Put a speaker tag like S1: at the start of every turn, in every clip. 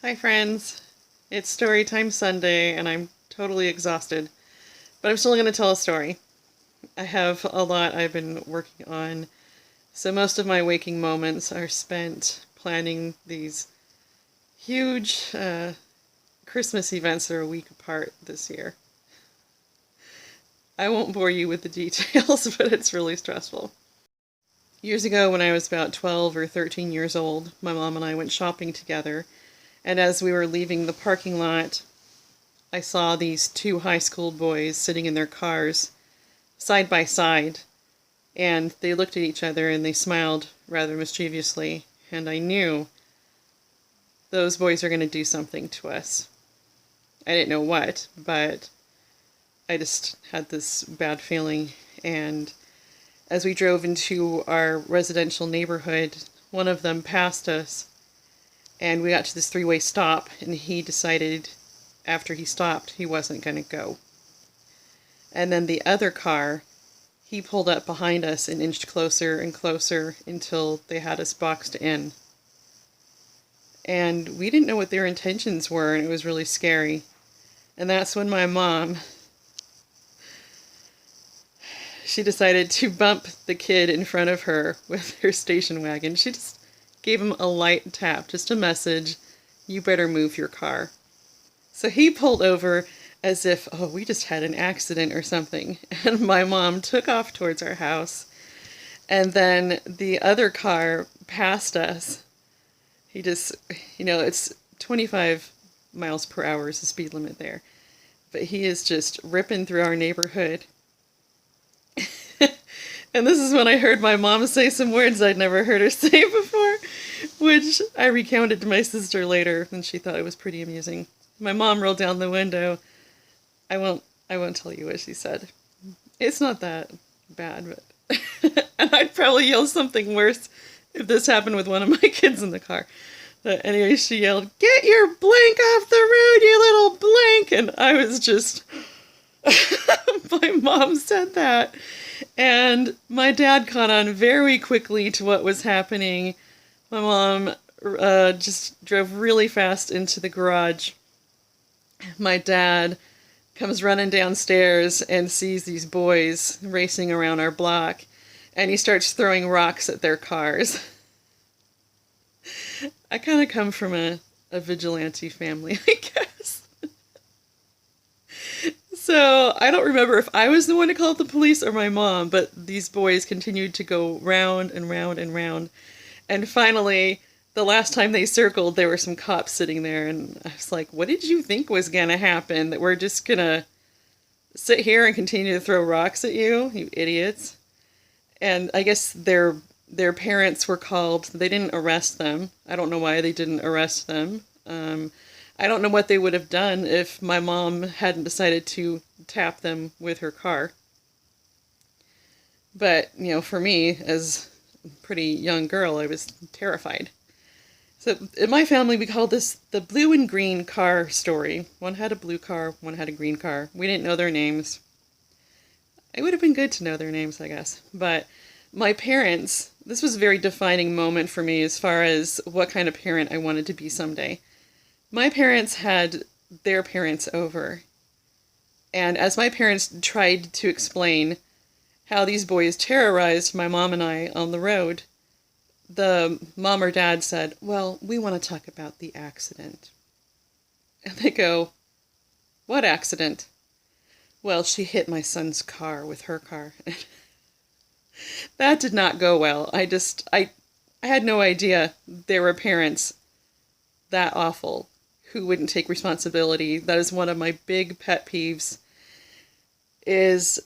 S1: Hi friends, it's Storytime Sunday and I'm totally exhausted, but I'm still going to tell a story. I have a lot I've been working on, so most of my waking moments are spent planning these huge Christmas events that are a week apart this year. I won't bore you with the details, but it's really stressful. Years ago, when I was about 12 or 13 years old, my mom and I went shopping together, and as we were leaving the parking lot, I saw these two high school boys sitting in their cars side by side, and they looked at each other and they smiled rather mischievously, and I knew those boys are going to do something to us. I didn't know what, but I just had this bad feeling, and as we drove into our residential neighborhood, one of them passed us, and we got to this three-way stop, and he decided after he stopped he wasn't going to go. And then the other car, he pulled up behind us and inched closer and closer until they had us boxed in. And we didn't know what their intentions were, and it was really scary. And that's when my mom, she decided to bump the kid in front of her with her station wagon. She just gave him a light tap, just a message, you better move your car. So he pulled over as if, oh, we just had an accident or something. And my mom took off towards our house. And then the other car passed us. He just, it's 25 miles per hour is the speed limit there. But he is just ripping through our neighborhood. And this is when I heard my mom say some words I'd never heard her say before, which I recounted to my sister later, and she thought it was pretty amusing. My mom rolled down the window. I won't tell you what she said. It's not that bad, but and I'd probably yell something worse if this happened with one of my kids in the car. But anyway, she yelled, "Get your blank off the road, you little blank!" And I was just, my mom said that. And my dad caught on very quickly to what was happening. My mom just drove really fast into the garage. My dad comes running downstairs and sees these boys racing around our block, and he starts throwing rocks at their cars. I kind of come from a vigilante family, I guess. So I don't remember if I was the one to call the police or my mom, but these boys continued to go round and round and round. And finally, the last time they circled, there were some cops sitting there, and I was like, what did you think was going to happen? That we're just going to sit here and continue to throw rocks at you, you idiots? And I guess their parents were called. They didn't arrest them. I don't know why they didn't arrest them. I don't know what they would have done if my mom hadn't decided to tap them with her car. But, for me, as a pretty young girl, I was terrified. So in my family, we called this the blue and green car story. One had a blue car, one had a green car. We didn't know their names. It would have been good to know their names, I guess. But my parents, this was a very defining moment for me as far as what kind of parent I wanted to be someday. My parents had their parents over. And as my parents tried to explain how these boys terrorized my mom and I on the road, the mom or dad said, well, we want to talk about the accident. And they go, what accident? Well, she hit my son's car with her car. That did not go well. I had no idea there were parents that awful who wouldn't take responsibility. That is one of my big pet peeves, is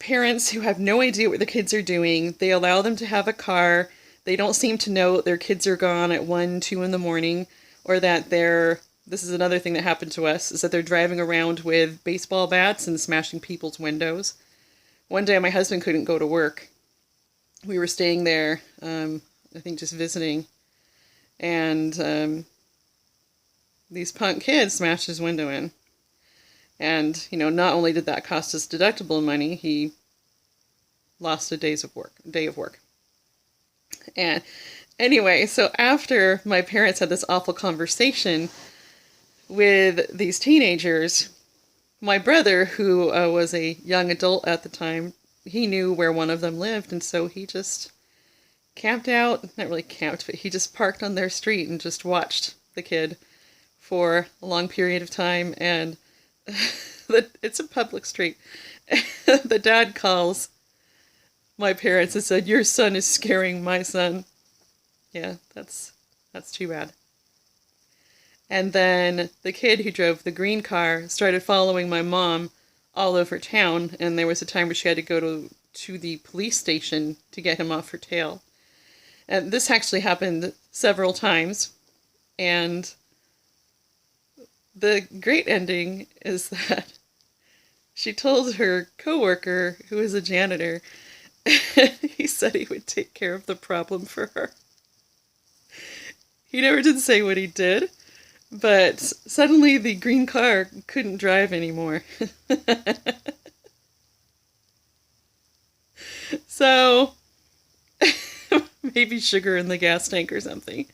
S1: parents who have no idea what their kids are doing. They allow them to have a car. They don't seem to know their kids are gone at 1, 2 in the morning, or that this is another thing that happened to us, is that they're driving around with baseball bats and smashing people's windows. One day my husband couldn't go to work. We were staying there, I think just visiting, and these punk kids smashed his window in. And, not only did that cost us deductible money, he lost a day of work. And Anyway, so after my parents had this awful conversation with these teenagers, my brother, who was a young adult at the time, he knew where one of them lived, and so he just camped out. Not really camped, but he just parked on their street and just watched the kid for a long period of time. And it's a public street. The dad calls my parents and said, "Your son is scaring my son." Yeah, that's too bad. And then the kid who drove the green car started following my mom all over town, and there was a time where she had to go to the police station to get him off her tail. And this actually happened several times, and the great ending is that she told her coworker, who is a janitor, he said he would take care of the problem for her. He never did say what he did, but suddenly the green car couldn't drive anymore. So, maybe sugar in the gas tank or something.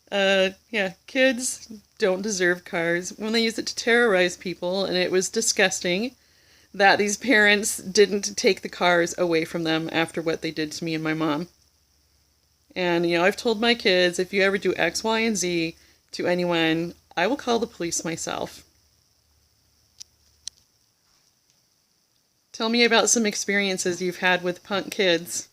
S1: Yeah, kids don't deserve cars when they use it to terrorize people, and it was disgusting that these parents didn't take the cars away from them after what they did to me and my mom. And, I've told my kids, if you ever do X, Y, and Z to anyone, I will call the police myself. Tell me about some experiences you've had with punk kids.